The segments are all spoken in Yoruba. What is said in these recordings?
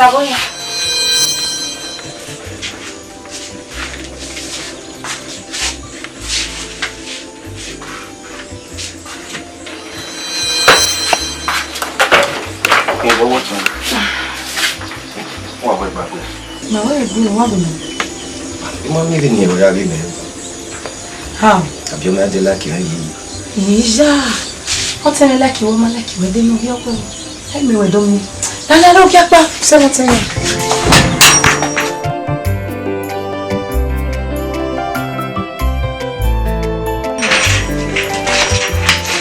Saboya. Now where is you? What do you? Mom, me didn't hear what you How? Have you made the lucky? Yeah. What's a lucky woman like you? They know your way. Tell me where don't you? I don't get back. 17.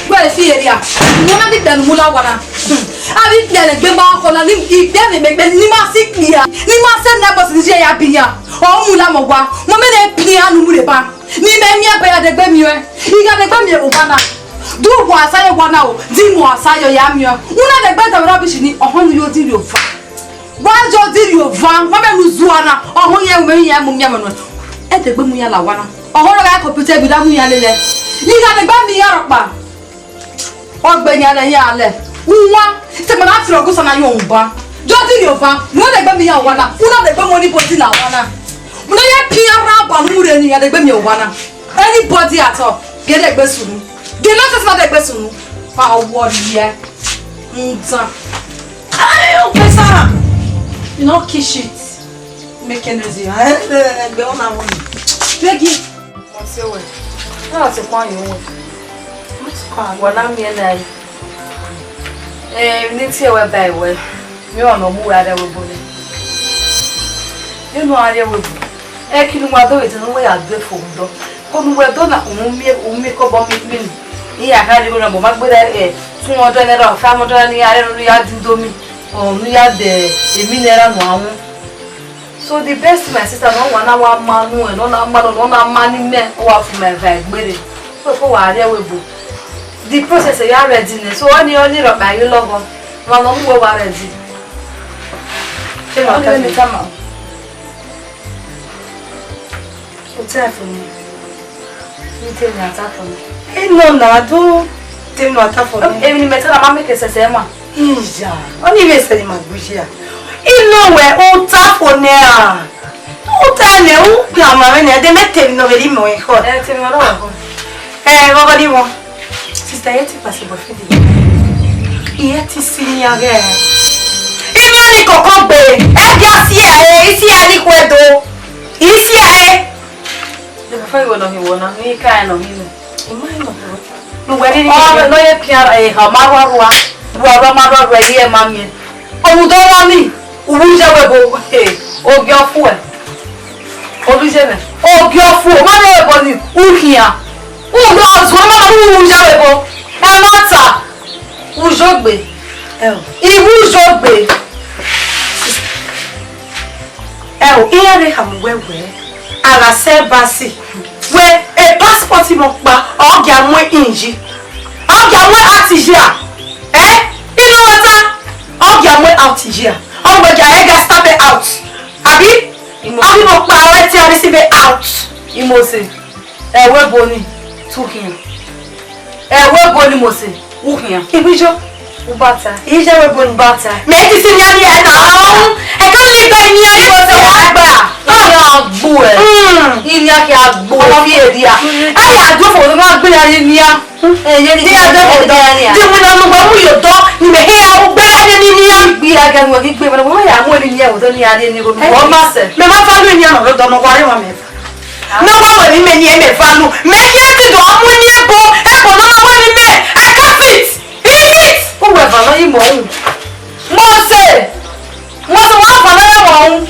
Where is he? You want to be done, Mulawana? I didn't get a bimba on a limb. If they make Nima sick here, Nima send numbers in Jayabia. Oh, Mulamawa, Mamma Piano Mulepa. Nimemia by the Bemue. He got a Bemia Obana. Do what I want now. Dimo Sayo Yamia. Una the better rubbish in a home you did your fan. Why did you van? Mamma Luzuana or Hoya Mumyaman at the Bumia Lawana. Or Hola computer with Amuyale. You got a Bamia Yarapa. What Benyana Yale? Uma, se mana afro go sana yomba. Jodi yoba, no de gbe mi ya wana. Una de gbe money poti na wana. Una ye pia raba mure ni ya de gbe mi wana. Anybody at all, get de gbe sunu. Get not as de gbe sunu. Pa wo ye. Nta. Ayo, pesa. You know kiss it. Make energy. Be on na woni. Pegi. What's your way? No, se kwa yo. What's kwa? Wana mi na yi. Niti ewe by way. Me on no mu ada we bole. You know area we. Kinu wa do it no we agbe fo ndo. Ko nu we do na umi ko bo mi. Iya ka ri mo na bo ma gbe da 200 naira 500 ni are no ya di do mi. O nu ya de emi naira no awon. So the best my sister no wana wa manu e no na mani me o wa fu me vai gbere. So wa area we bo. The process you are ready, so only rock by you love one. One of them are ready. Come on. What's that for me? You tell me attack for me. Hey, no, I do. Tell me attack for me. Even better, I'm making a sema. Inja. Only way say my bushia. You know where old tap for now. Old time, you come on, they met him no very more. Hey, what do you want? Sister, yeti possible for you. Yeti senior girl. Imani kokobe. Isi ali kwedo. Isi the before you know he wanna. Me kind of him. Imani no. No where no ye piara hamarwa. Marwa ye mami. Omudo wani. Uwuje webo. Ogyofu e. Olujeme. Ogyofu. Mama webo ni uhia. Ugo azwama uwujawebo. Emata. Ujogbe. Iwujogbe. Iyare hamwewe. Ala se basi. We a passport mokpa ogya mwe inji. Ogya mwe atijia. Inu wata ogya mwe outijia. Ogya ega stop it out. Abi? Abi mokpa wati receive out. Imose. Weboni. Tukin. Weboni mose. Ukin. Ibijo. Ubata. Ija weboni bata. Make this in your head now. I can't live by near you. Agbo e. Ini aki agbo fi edia. Ai agbo fo no agbo ya ni ya. Ye ni agbo do ya. Ti mu na mu gba mu yo do ni me he ya gbe ya ni ya. Gbi aga mo ki gbe mo ya mo ni ya o do ni ade ni go. O ma se. Me ma fa lu ni ya no do no ware wa me. No wa we me ni e me fa lu. Me ye ti do mu ni ebo. E ko no ma ni me. I can't fit. Fit. O we fa no yi mo un. Mo se wa fa no ya mo un.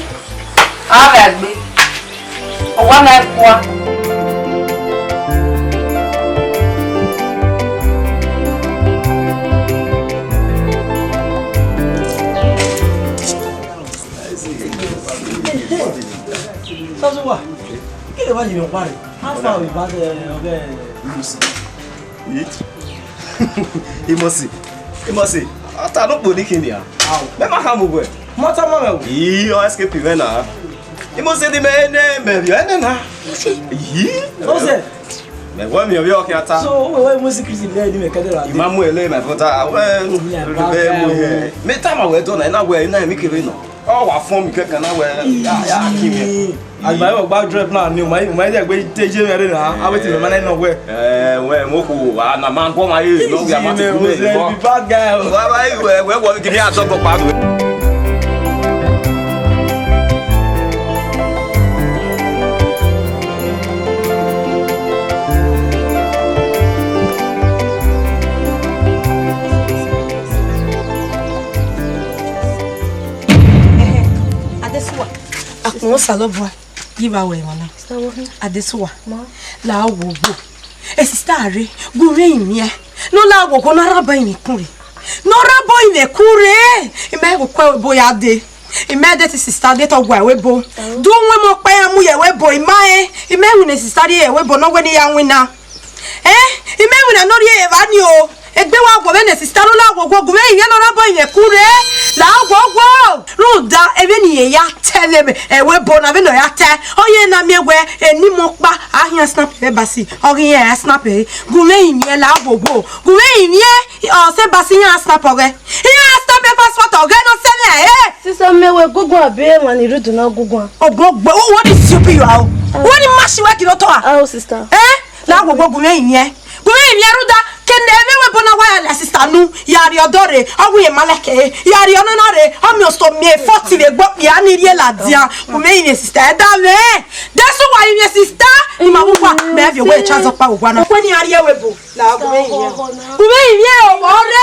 Ah, agbe. O wa na kwa. So what? Get the money in your body. How far we back He must see. After no body in there. Mema hamu boy. Mata mama. O escape vena. He must say the man me you na. So say. Me wa me obi okin ata. So we music is there ni me kadera. Imamu ele my brother. We be mu here. Me time we do na we na me kire no. Oh, I form you can where yeah, Kim. I buy a bad drip now. You might wait take you there. I wait till the man nowhere. Where Moku, and a man for my ears. No, bad guy. Where give me a top of power. Akun salobo give away mama. Adesuwa. La wo bo. E sister re, gure imi e. No la wo ko na raba imi kunre. No raba imi kure. Ime go kwa bo ya de. Ime de sister de to gwa we bo. Do nwe mo pa ya mu ye we bo ima e. Ime hu ne sister ye we bo no we ni ya nwina. Ime hu na no ye eva ni o. Egbe wa gwo be ne sister lo la gwo gwo me yin no raba imi kure. La gwo Ruda ebe ni ye ya teleme we bo na be no ya te. Oye na mi we eni mo pa ahia snap e basi. Ori ye snap e. Gume yin ye la gwo. Gume yin ye o se basi ya snap oge. Ya snap e passport oge no se me Sister me we gugu abe mani rudu na gugu. Ogbogbo what is stupid you are? What the mashi we ki to a? Oh sister. La gwo gume yin ye. Gume yin ye ruda kende ebe we bo na wa sister nu yari odore owu ye maleke yari ononore omi osto mi 40 le gbo ya ni rie la dia gume yin sister da me that's why yin sister ni ma wo kwa me have we chance up pa ogwa na kwani ari we bo la gume yin ye o ore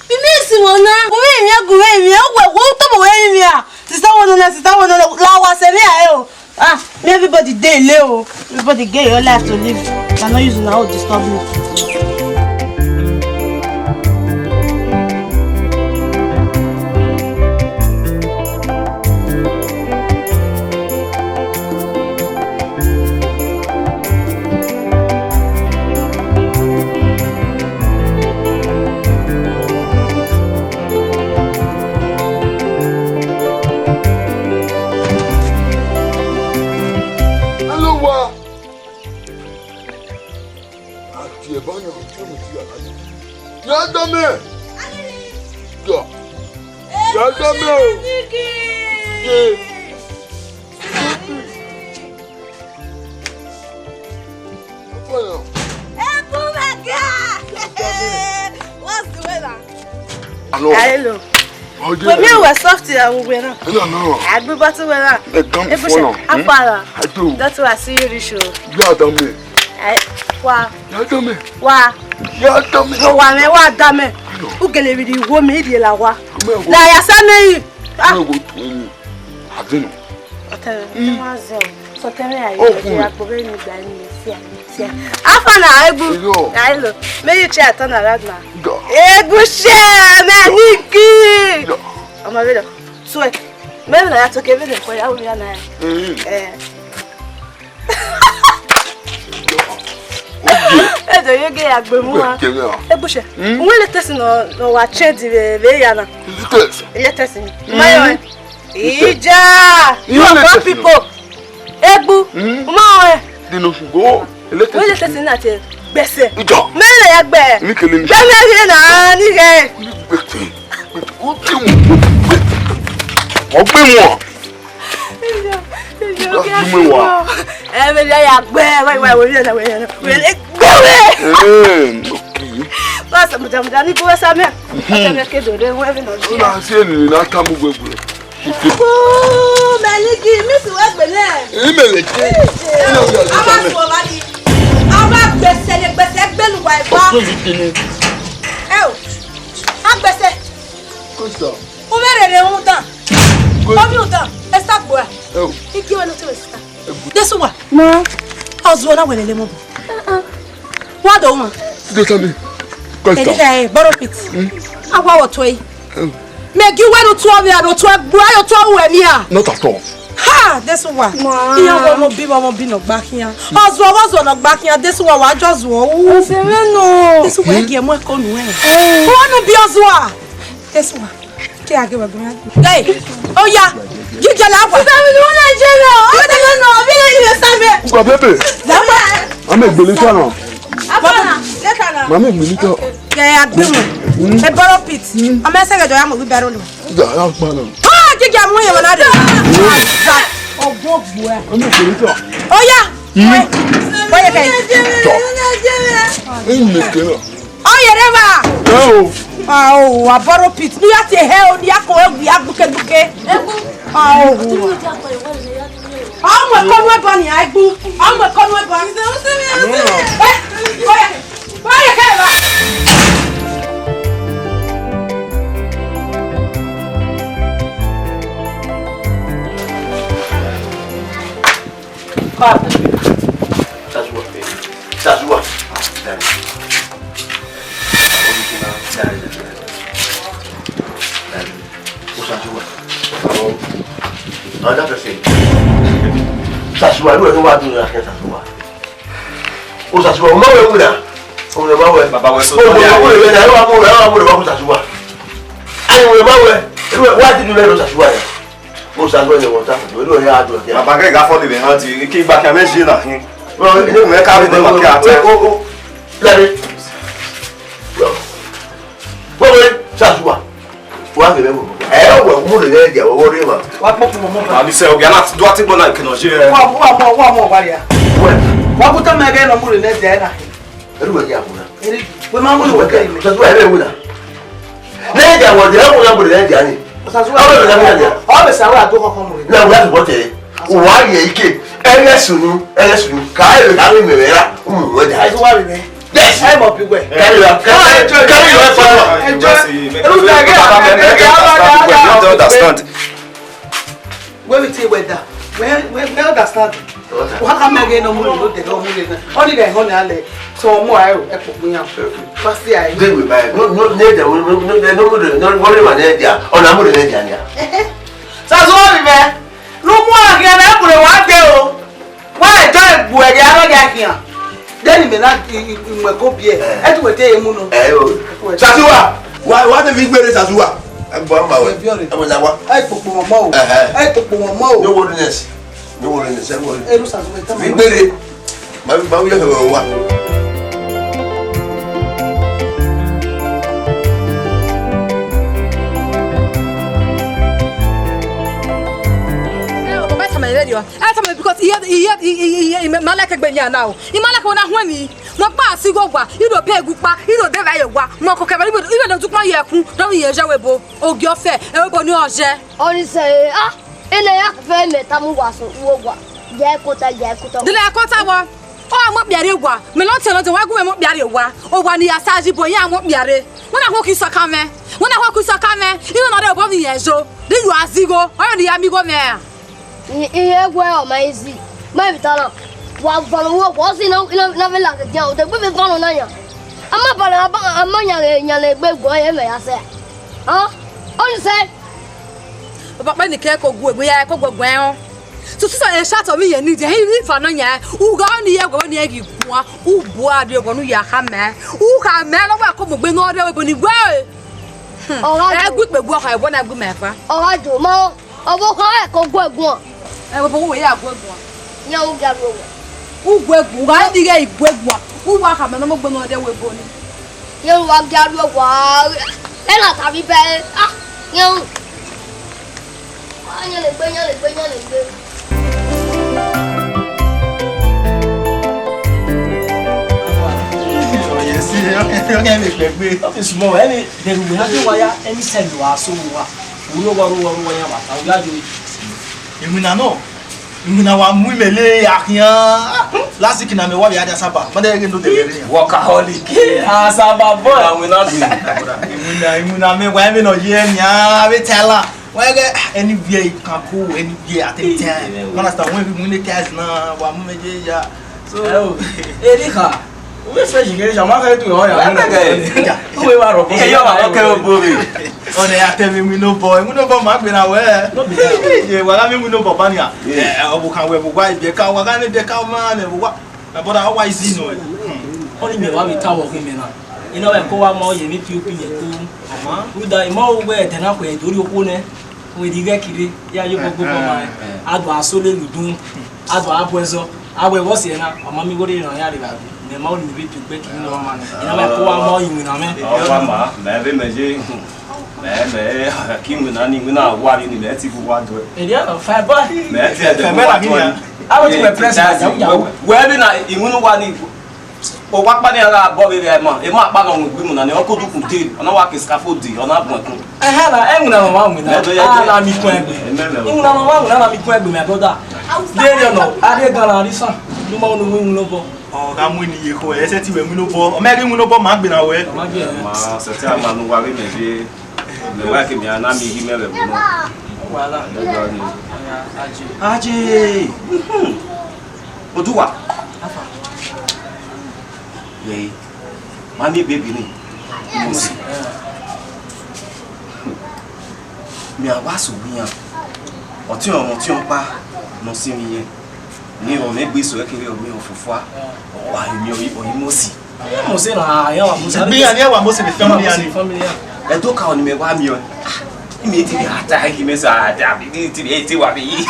Mi miss wona. Gume yin we wo to mo we yin ya. sister wona la wa se me aye o everybody dey le o everybody get your life to live. I'm not using how to disturb me. Hello. But me was soft here we were. No. I go back to where. Apara. I do. That's why I see you this show. Yeah, damn me. Wa. Yeah, damn me. Wa. Yeah, damn me. Wa damn me. Who can live in wo me di la wa. Na ya sane. Ah. Go to I don't know. So tell me I go be ni gba ni see. Afana egbu. Hello. May you chat on around now. Egbu share me niki. Ama velo. So me na ya to Kevin ko ya wi na. Do you get agbemu wa? Egbu share. We le test no wa change be ya na. Ile test ni. Mayo. Ija. You are people. Egbu. Ma Dino go. We le test ni ati gbese. Ijo. Me le ya gbe. Ni kele ni. Gbe na ni ke. O ti mu. O gbe mo. Me le ya gbe. Wai we le na we le gbe. Okay. Passa muda ni ko sa me. Ata ke do de we no ji. Na se ni na ta mu gbegbe. Maliki, miss we gbele. Imele ti. Aba so ba di. Aba gbese gbelu wa ipa. O. Agbese. Kosta. O merere un tan. Omi un tan. E sta gbo. Iki we no ti we sta. Desu wa. Ma. Ozo na welele mo. Wa do ma. Do tami. Kosta. Borrow it. Agwa wo toyi. Make you wear to me and to ayo to we me a. Not at all. Ha, this one. Iya mo bi no gba kian. Ozo no gba kian this one wa just wo. O se me no. This one ge mo ko nu e. Wo no bi ozo a. This one. Ke age we gbe. Hey. Oh ya. Gige la wa. Sa mi won Nigeria. O se me no bi le sabe. Gba bebe. Dama. Ame gbele ta na. Abana, let her. Mama gbele ta. Ke agbe mo. A borrow pit. A message I am with Baron. Ah, you get me another. Oh, oh, yeah. Why you oh, yeah, oh, a borrow pit. You have to hell, the apple, we have bouquet. Oh, I'm a conway bunny. I'm a conway bunny. Why you can't? That's what. Sasua lu e wa dun ya ke sasua. O sasua o ma we wura. O le ma we baba we so to ya. O le na wa mo ba sasua. Ai o le ma we. Wa ti dun le sasua ya. O sasua ni won ta. O lo ya do ya. Baba ke ga fo de be han ti ki gba ka meji na hin. O ni me ka bi de ma ke ata. O lare. We sasua. Wa ke be mo. Mo le dia wo re ma. Wa popo mo. Abi se o ga na do ati bona ke no je. Wa mo wa ya. We. Wa buta me ga no mo le dia na. Eru we ya kuna. We ma mo le ke. Sasua e be wuna. Le dia wo dia mo na mo le dia ni. Sasua o be sa wa do kokon mo le. Na wo ya bo te. Wa ye ike. Ele sunu ka e ga mi mera. We da. Sasua we me. Yes, I mo pigwe. Carry your phone. Understand. Where we take weather. Where understand. What come again no more de go mo le na. Only guy ho na le. So mo ayo e popo yan. Pass I. Dey we buy. No need no worry man there. Ona mo dey there nia. Sasua we me. No mo again na e pure wa de o. Wa e joy bu e ga ga kian. Then me na we go bie. E tu we te emu no. O. Sasua. Wa dey mi gbere Sasua. Agbo ma we. Amo na wa. Ai popo mo o. Ai popo mo o. No worriness. No worriness. Eru Sasua ta. Mi gbere. Ma we yo wa. Because he malaka gbenya now. He malaka ona hwani. Mo pa asigo gwa. He do pay gupa. He do dey vai gwa. Mo ko kebari even do tukwa ye kun. Don ye je webo. Ogi ofe. Ebo ni oje. Oni say ah. Ele ya fe me tamu gwa so wo gwa. Je kota. Dile kota wo. O mo biare gwa. Me lo te wa gu me mo biare wa. O gwa ni asaji bo ya mo biare. Wona ho ki so kame. Even na dey bo ni ye jo. Dey you azigo. O ni amigo me. Iye gwe o maizi. Ma bitala. Wa valo wo si na vela ke jan o te be valo na yan. Ama bala amanya le gbe gwo ye me ya se. Ah? Oni say. Papa ni ke ko gu egbe ya ko gbogbo en. So e shat o mi ye ni je hi fa no nya. U ga ni ye gwo ni e gi kwa. U bu ade gwo no ya ha me. U ka me no wa ko mo gbe no de we bo ni gwe. E gu pe gu ka e bo na gu me fa. O ha jo mo. Obo ko e ko gwo egun. E bo wo ya gwo egun. Nya u ga ro. U gwo egun ga ndi ga igwo egun. U wa ka me no mo gbe no de we bo ni. Ye wa ga ro wa. E na ta bi be. Ah. Ye. Anya le gbe. Office more any then we have to wire any send wa so wa. We no waru ya mata. We ga jo. Imuna no. Imuna wa mu mele akian. Last week na me wa ya da saba. But they no dey there. Workaholic. Asaba boy. We not do. Imuna me wa me no ye nya we tell her. Why get anywhere you can go anywhere at any time. Understand when we need cash na wa mu meje ya. So Erika. We fresh ngere jama ka tu yo ya. We wa ro. E yo ma ko bo mi. On est tell me no boy. We no boy ma gbe na we. No be. Je wa ga me no boy ba ni a. Obu kan we bu gwa ibe ka wa ga ne de ka ma me bu wa. Na boda how wise you know. Only me wa we tawo ko me na. Ina we ko wa mo ye mi piu ye ku. Mama. We da mo we de na ko e dori opo ne. We di ga kiri ya yo gbogbo ma. Adu asole ludun. Adu abwezo. Awe was here now. Mammy go in on Yariba. The mountain be to bet you no man. And I'm poor more in a Oh, Mama, maybe Major. King with any without what in the native one to it. And the other fat boy. I was in a president. Where did I even know what o wa pa ni ara bo be mo e mo pa lo gbe mu na ni o ko du kun de ona wa ke scaffold di ona bun kun na e mu na mama mu na na mi kun egbe mu na mama mu na mi kun egbe me brother de no ade gan na ri san lu ma onu mu no bo o ga mu ni ye ko e se ti we mu no bo o me ri mu no bo ma gbe na we ma se ti ama nu wa re me je me wa ke mi ana mi hi me be bu no wala aje oduwa Yay, mommy baby ni. Mi awa so biyan. Oti on pa no si mi yen. Ni o me gbe so kere o mi ofofua. O wa mi o mo si. Mo se na yan wa mo se. Biyan ni wa mo se be family. E do ka oni me wa mi o. Mi ti bi ata ki me sa ata bi ti ti wa bi.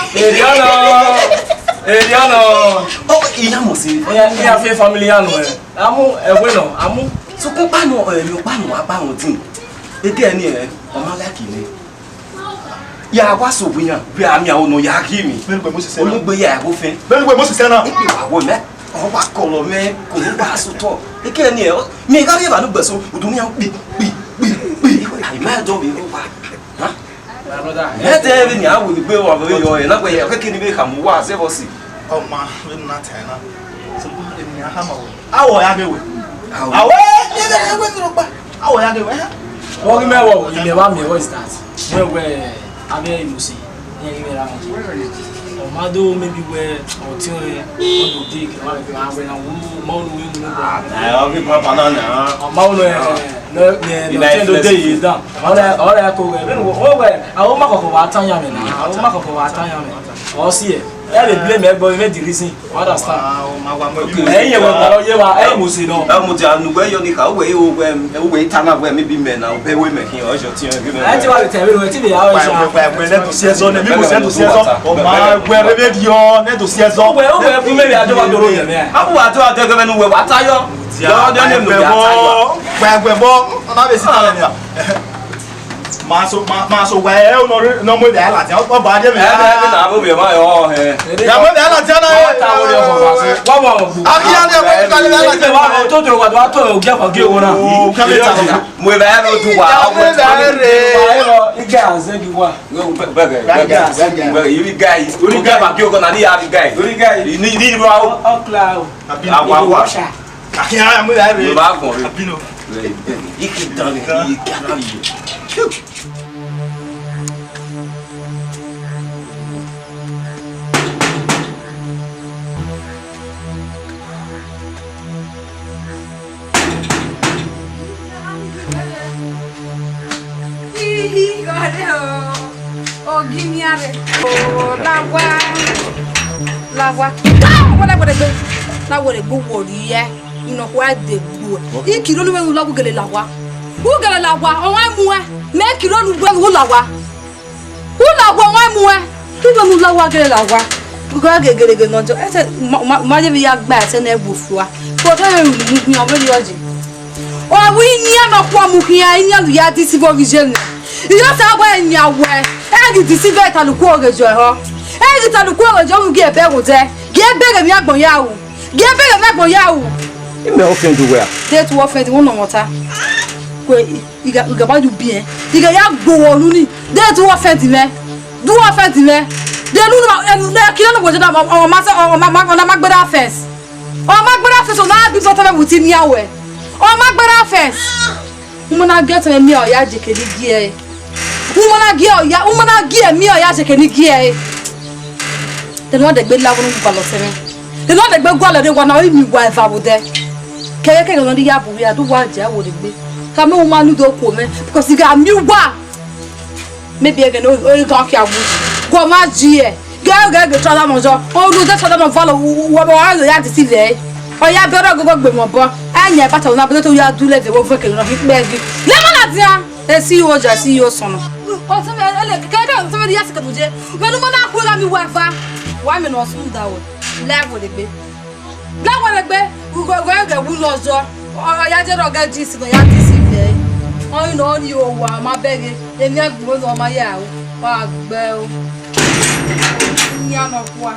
Eliano. Oh, iya mo si. Iya fe family anu e. Amu ewe no, amu. So ko pa no mi o pa no apa won tin. Ege ni e, o ma like ni. Ya wa so buyan, bi ami awon no ya ki mi. Belugbe mo si se na. Olugbe ya go fe. Belugbe mo si se na. Ipi wa wo me. O wa ko lo me, ko lo ba so to. Ege ni e, mi ga re ba no gbe so, odun yan pi. Ai ma do bi ro pa. Ha? Ete ni awu ni gbe wa bo yo e na gbe ye keke ni be ka mu wa se bo si. Oh ma, we na ten na. So ni ha ma wo. Awo ya ge we. Awo, ye ge we ni ro pa. Awo ya ge we. Wo gi me wo, ni ba me wo start. We abe musi. Ye gi me ra mo. O ma do maybe we o ti o do dig, ma be ma we na wo mo no we no ba. O gi pa na na. O ma no no ne do dey is down. Ora ko we. O we, awo ma ko wa tan ya me na. Awo ma ko wa tan ya me. O si e. They blame everybody, make the reason. Understand? Hey, you are Musi no. I'm where you nika we tana where maybe men now pay we making or your team. I tell you, tell me what you are. When let to see us on the people send to see us on. My where radio net to see us on. Well, maybe I don't want to roll there. How about I tell them what are you? Your name where we born on our city. Maso where no more there like that. What bad you mean? Na bo be ma yo he. Ya mo be la tia na e. Wa wa bu. Aki ya le ko ka le la tia. Wa to to wa to o ge fa ge wo na. O ka le ta. Mo be ro tu wa. Mo be re. Iga anse gi wa. Bege. You guys. Ori ga ba ge o na ni ya guys. Ori guys. Ni bro. O cloud. Awa. Aki ya mo be re. Mo ba gon re. Abino. Iki dan ni kana yi. Oh, give me a oh, lagwa. What I would have now what a good word, yeah. You know why they do it. You kill only when you love get a lagwa. Who got a lagwa? Oh, I'm more. Make you don't know who lagwa. Who lagwa? I'm more. Who don't know lagwa get a lagwa? We got get no job. I said, my young bass and a buffua. But I will me already urging. Oh, we near not one here in your deceiver vision. You just have when you're where. I get deceiver at the quarter, Joe. I get at the quarter, Joe, get better with that. Get better, Yak Boyau. Get better, Yak Boyau. You may offend to where? That's what fed one water. You got to be. You got go on. That's what fed me. Do what fed me. They don't know killing what our master or my Macbeth face. Or Macbeth face, or not be sort of within Yahweh. Or Macbeth face. Woman, I get a meal, Yajik. Woman, I gear me or Yajik. They know the big level of Palestine. They know the big wallet, they want to be wife out there. Can you on the Yabu? We are to watch, I would be. Come on, man, do come because you got a new bar. Maybe I can only talk your wood. Go, my dear. Girl, the child of Mojo. Oh, no, that's what I don't follow. What are you at to see there? Oh, yeah, better go with my boy. And yeah, but I'm not going to do let the work and not hit me. Lemon, let's see you, just see your son. Oh, somebody else can do it. When no one will have me, why me not soon down? Level be. Level be. We go get wulozo. Ya je roga jisi no ya tisi be. Oh you know you wa ma beg. Emi agbo no ma ya o. Wa gbe o. Ni ano kwa.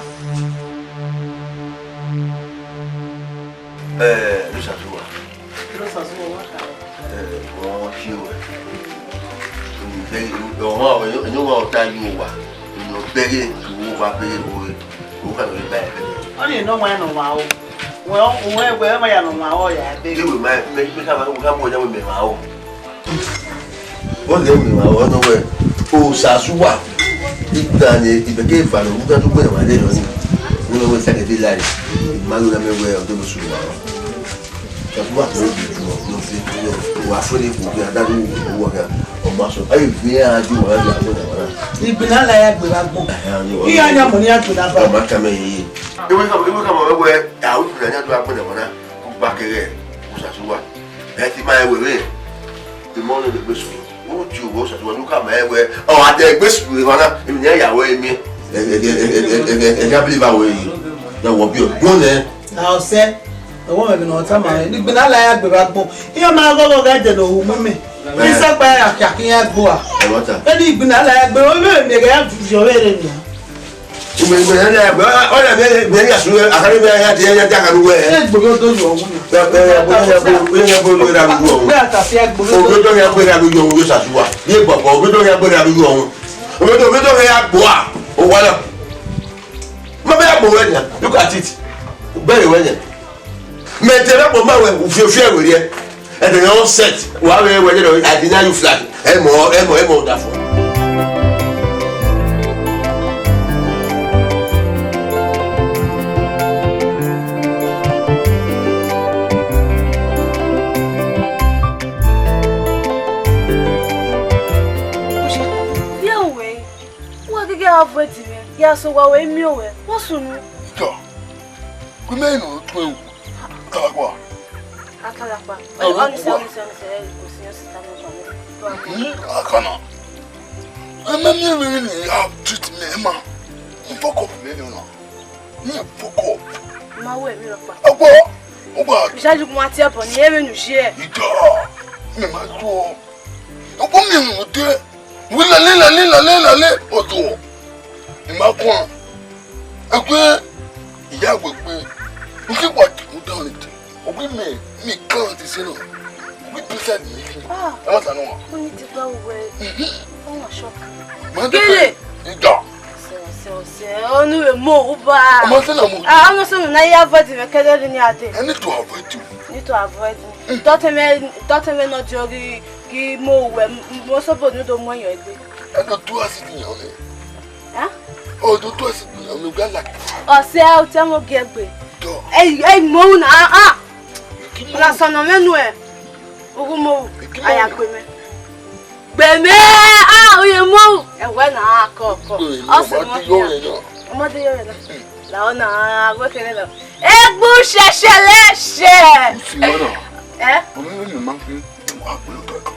Lusasua. Wọ́n ṣe wẹ̀. Ẹ̀yìn wọn ọ̀tá yóò wà. Èèyàn bẹ́rẹ̀ ìwò wa bẹ́rẹ̀ òwe. Owó kan lórí báyìí bẹ́rẹ̀. Wọ́n ní iná wọn ẹnu wà ó. Wọ́n ẹgbẹ́ ẹ̀ máa yà nù wà ó yà á bẹ́rẹ̀. Léwé máa ń ká mọ̀ ọjà wẹ̀ mẹ́wàá ó. Wọ́n lè wẹ̀ mẹ́wàá ọ̀nà wẹ̀. Òṣàṣùwà. Ìgbà ni ìbẹ̀kẹ́ ìfàlọ̀ òwú kan tó gbé ẹ̀wà lé lọ sí. Nínú owó ìsàkẹ́dé láàrin. Ìmọ̀lú mẹ́wẹ́ ọ̀dọ́ lóṣù wà ó. Ṣàtúwà tó ń bì jù ọ́ ló fi wà fún ní ìfòkè adájọ́ owó ọ̀gá ọmọ aṣọ. Ayé ìgbé àjò wà láti àgbọ̀n àwọn ará. Ìgbìnà láyà gbé wa gbọ́. Ìyá ni àmọ̀ ní àgbìnà bá. Ọmọ kàmẹ́ yìí. Ewé kàmọ̀ wẹ́wẹ́ àwọn ìgbìnà ní àjọ àgbọ̀n àwọn ará. Gbà kẹrẹ kò ṣàtúwà. Ẹ ti máa wẹ̀wẹ̀. Ìmọ̀ ní ìgbé sùn. Ó ju owó ṣàtúwà ní kàmọ̀ ẹ̀wẹ̀. Ọ̀ àtẹ ìgbé sùn wọn náà. Èmi ní ẹ̀yàwó èmi. Ẹ̀gá bílíbà wẹ̀ yìí. Yàwọ̀ bí ọ̀gbọ́n náà. Ọ̀sẹ̀. Ọwọ́ ẹ̀mí náà ọ̀tá màá ní gbìnà láyà gbé wa gbọ́. Ìyá máa gọ́gọ́ gẹ́jẹ̀ lọ òun mímì. Ní sẹ́pẹ́ àkàkíyàn gbọ́ à. Ẹni ìgbìnà láyà gbé wọ́n bẹ̀rẹ̀ mi ẹ̀gẹ́ àtúnṣe ọ̀rẹ́ ni. Ìgbìnà láyà gbé ọ̀rẹ́ mi ẹ̀yà sùn àkàrí mi ẹ̀yà ti ẹ̀yà jákàrú wẹ̀. Ẹ gbogbo tó yọ ọ̀hún ni. Look at it. Very well. Maintenant, pour moi, je fais rien. Et de non set. Ouais, I deny you flat. Et moi, d'affaire. Ya so wa we mi o we. Wọ́n sunu. Kumenu tu. Kalakwa. Akalakwa. Oni se kò sí sister mo pa. Akana. Ememi really have treat me ma. Fuck up me no. Me fuck up. Ma we mi ro pa. Oba. Ìṣáájú ko ma ti ebo ni eme nu se. Ida. Me ma to. Obo mi no de. We la odo. Imakun. Egbe ìyá gbogbo. Nki wa ti down it. Obi me count is no. We present me. Ah. I want to know. Who need to go away? Oh, my shop. Gele. Ida. Se onu e mo uba. Mo se na mo. Ah, no so na ya avoid me kede ni ade. I need to avoid you. Need to avoid me. Don't me no jogi ki mo we mo so bo ni do mo yan egbe. I don't do as it yan le. Huh? Oh, don't do as it yan me ga like. O se o te mo gegbe. Ei mo na ah. La sono menu e. Ogun mo aya pe me. Gbe me ah oye mo. E we na ko. O se mo yo. Ọmọdé yo na. La ona go kere lo. Egbu sese lese. Eh? O me ma fi wa pe lo ko.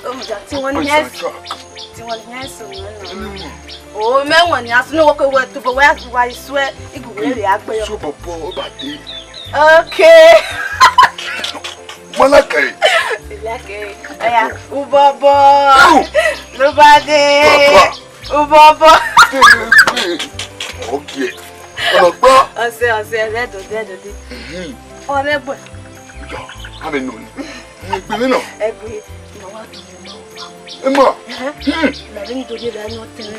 O mo ja ti won ni yes. Ti won ni yes o. O me won ni asu no wo ko we to bo wa iswe iguwe re agbe yo. So popo o ba de. Okay. Malakai. Malakai. Aya, ubobo. Nobody. Ubobo. Okay. Ọlọ́gbọ́. Ọ̀sẹ̀ redo. Ọ̀rẹ́gbọ́. Ja, habe no. Mo gbe mi no. Egbe. Mo wa tu mo. Emo. La rin do de la no tene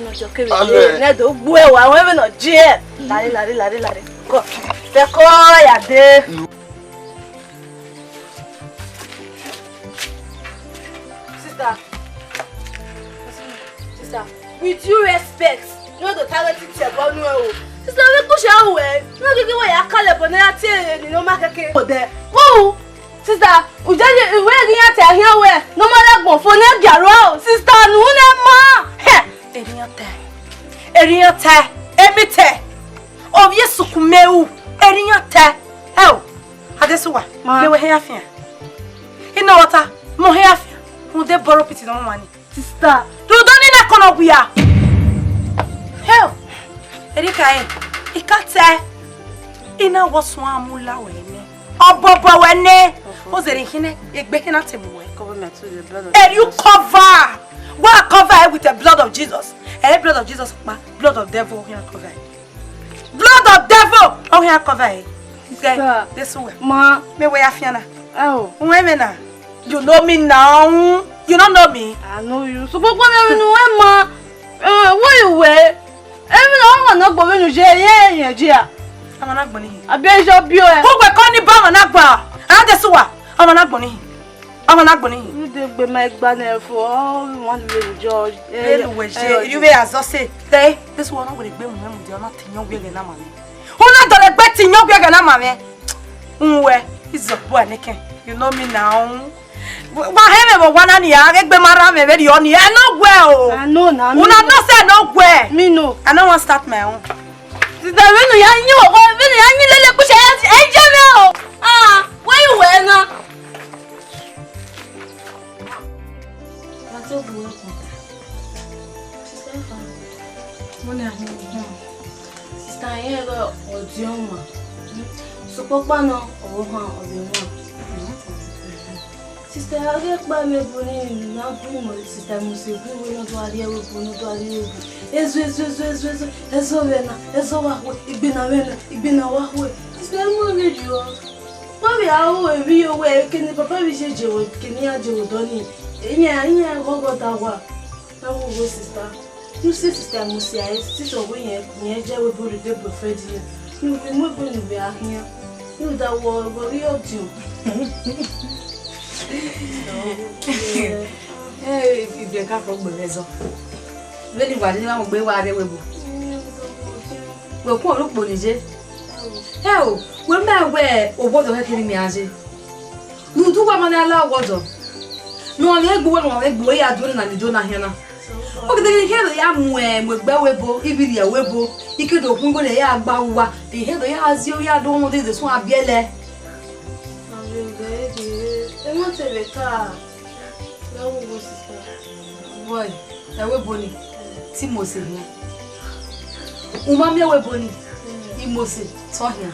no joke we. Na do gbu e wa we no je. Lare. Go. Te ko ya de. Sister, with due respect, no the target it about no. Sister, we push away. No give way akale bona tie ni no makeke. Oh, sister, ujaje we gi ate here we. No mala gbon fo na biaro. Sister, nu na ma. Eriyan te. Emite. Ovie sukumeu. Eriyan te. Oh. Adesuwa. Me we here afia. Ina wata. Mo here afia. Who they borrow pity no money. Sister, you don't need a kono buya. Hell. Erika Ikate. Ina waswamula wene. Obobo wene. Ozere hine egbekina temuwe. Cover me to the blood of And you cover. Why cover it with the blood of Jesus? And the blood of Jesus, blood of devil, here cover it. Blood of devil, oh here cover it. Okay, this way. Ma, me where Afiana. Oh, women now. You know me now. You don't know me. I know you. So, but when I know Ma, where you were? Even I not going to jail. Yeah. I'm not going. I bet you be. Who we call the bomb and Akbar? And this one. I'm not going. I'm not going. You did be my banner for all one little George. You may as well say, this one will be not in your way. Who not the bet in your way? Where is the boy? You know me now. Why have one and I get my very on you? I know well. I know now. When I'm not saying no where. Me no. I don't want to start my own. When ah, where you were now? Sister, here go Odioma. So papa no oha Odioma. Sister, I get by me boni na primo sister musibu we no do ade we no do ade we. Ezo wena, ezo wa ibina wa we. Sister mo radio. Papi awo e bi o we kini papa bi se jewo kini ajewo doni. Enya gogo tawa. Na wo sister. You see sister Musia, sister when you jewo bo de prefer you. You be mo bo ni be ahia. You that wo go ri oju. If you can't from Bezo. Very bad, you know, be where they will. Well, poor look, Bonije. Hell, when my way or what are killing me as it. You do what man allow water. No, I go on like boy are doing and you don't hear. Okay, they hear the young way with Bellwebo, even the Webo. He could open when they are Bawa. They hear the as you are doing this one, Biele. I want to be car. No, boy, I will bonny. Timothy. Umamia will bonny. Imosi, saw here.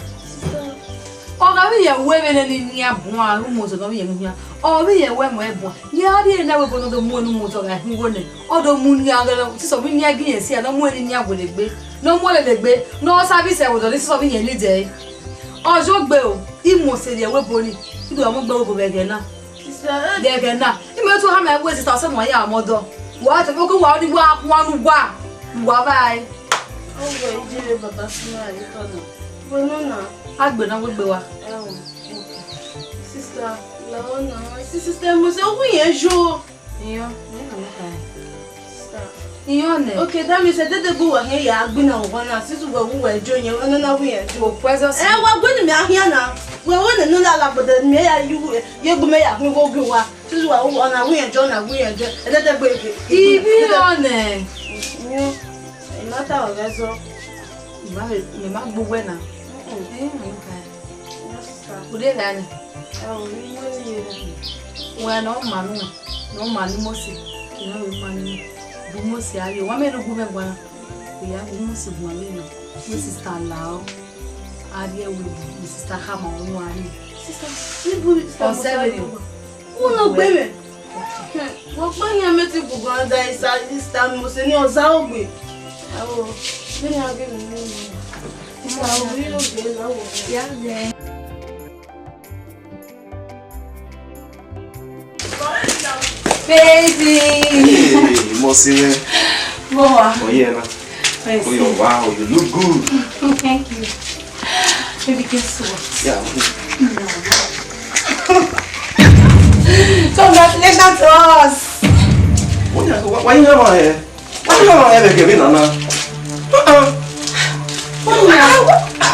Oh, we are women in near Bois, who was a here. Oh, we are women. Yeah, I never go to the moon motor like who won it. Or the moon young, so we near Guinness here, no more in your with it, no more than a bit, no service I was on this of any day. Oh, Joe Bell, Imosi, they were bonny. You don't go over again now. There again now. You may to have my words is also my mother. What a local one walk, one walk. Why? Oh, you but that's not well, no, I've been over the sister. No, sister was a sure. Okay, that means I did go ahead. I've been on one sister who were joining you, and then we are to presents. And what good me here now? We want to know that, but then may you may have go go. This is what we are John and we are just a baby. Even on it. Matter of that, so you might be winner. Good day, well, no man, mostly. You know, money. Mostly, I want me to go back. We are almost one. Mrs. Talao. I deal with Mrs. Hammer. Sister, you 7. Who no baby? What money I met you for going to die this time? Was in your Zawi. Oh, then I'll give you. Yeah, baby. Hey, Monsieur. Oh, yeah. Oh, wow, you look good. Thank you. Baby, guess what? Yeah. Congratulations to us. Why you have my hair? Why you have my hair again, Nana?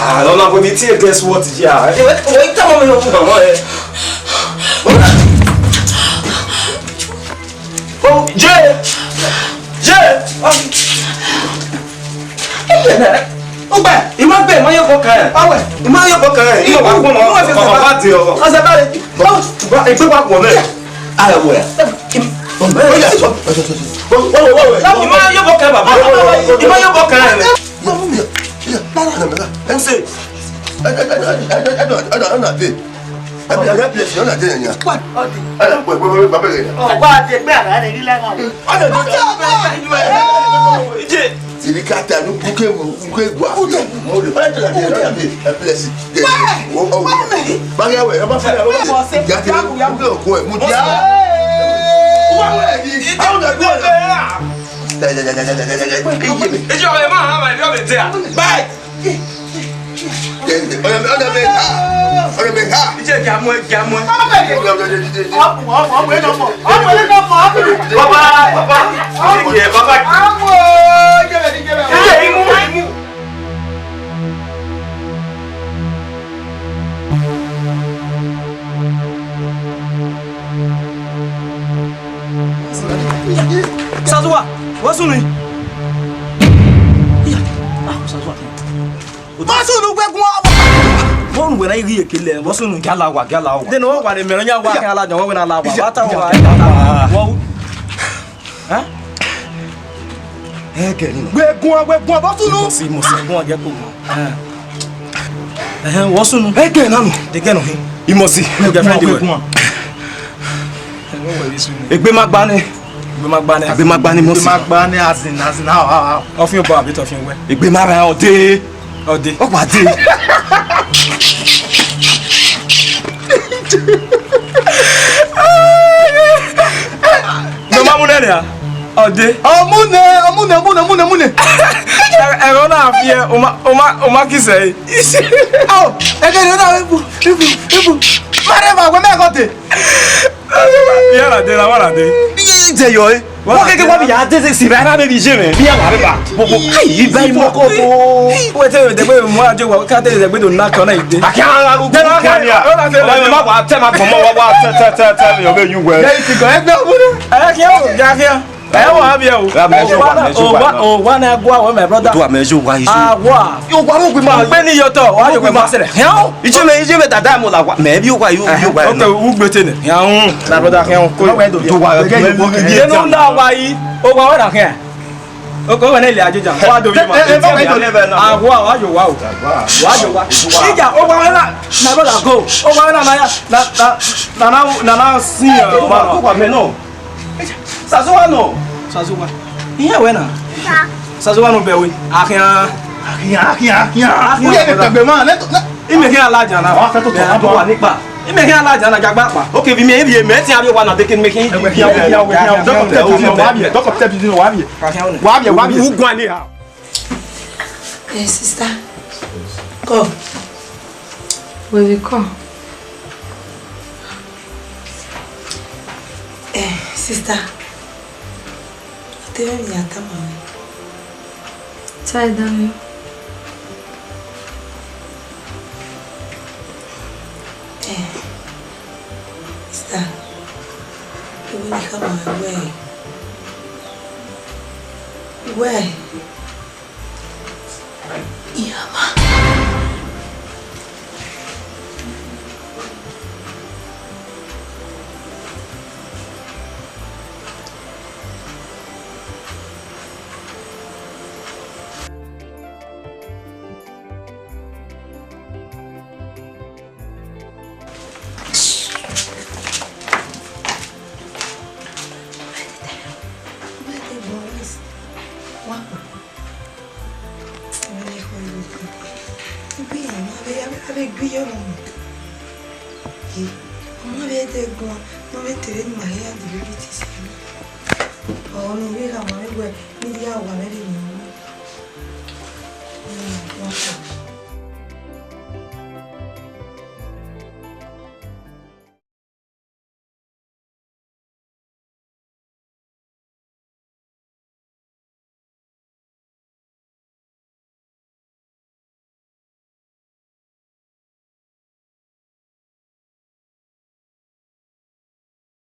I don't know what you take. Guess what? Yeah. Wait, come on. Oh, Jay! Oh, bad. You might be my young boy. Oh, you might be okay. You are one of the party. I was about it. Oh, it's about 1 minute. I will. You might be okay, Baba. You might be okay. say. I place you on a day. What? Sazua, what's on me? Bon when I hear kill was on Galawa. Then what the Merania walk out when I love what? Huh? We're going to see Must go and get what's on again? They can him. You must see. Magbani as in how of your bar bit of your way. It be my all day. Oh, what day? No, Mamma, oh, day. Oh, Moon. I don't have here. Omaki say. Oh, again, whatever, when I got it. Yeah, I want to do. What can you have this? See, I have a vision. Be a whatever. You buy more. Whatever the way we want to work out, the way to knock on it. I can't. Then I can't. I have you. Oh, one I go with my brother. Do I measure why you are? You want with my penny your dog? Why you master? Hell, it's a major that I'm like, maybe why you are who written it. Young, brother, do why you don't know why. Oh, what I can. Oh, go and Elia. Why do you wow, you wow. Why you watch? Oh, why not? Never go. Oh, why not? Now, see you. Sazuano. Here when Sazuano Bewi. Akia. We have a man. He may hear a large and I to Nipa. He may hear a large and a jabba. Okay, we may be met everyone of the king making. Yes, sister. Go. Where we come? Sister. Tell me at the moment. Try down. Sister, you will come my way. Where? Yama. Oh,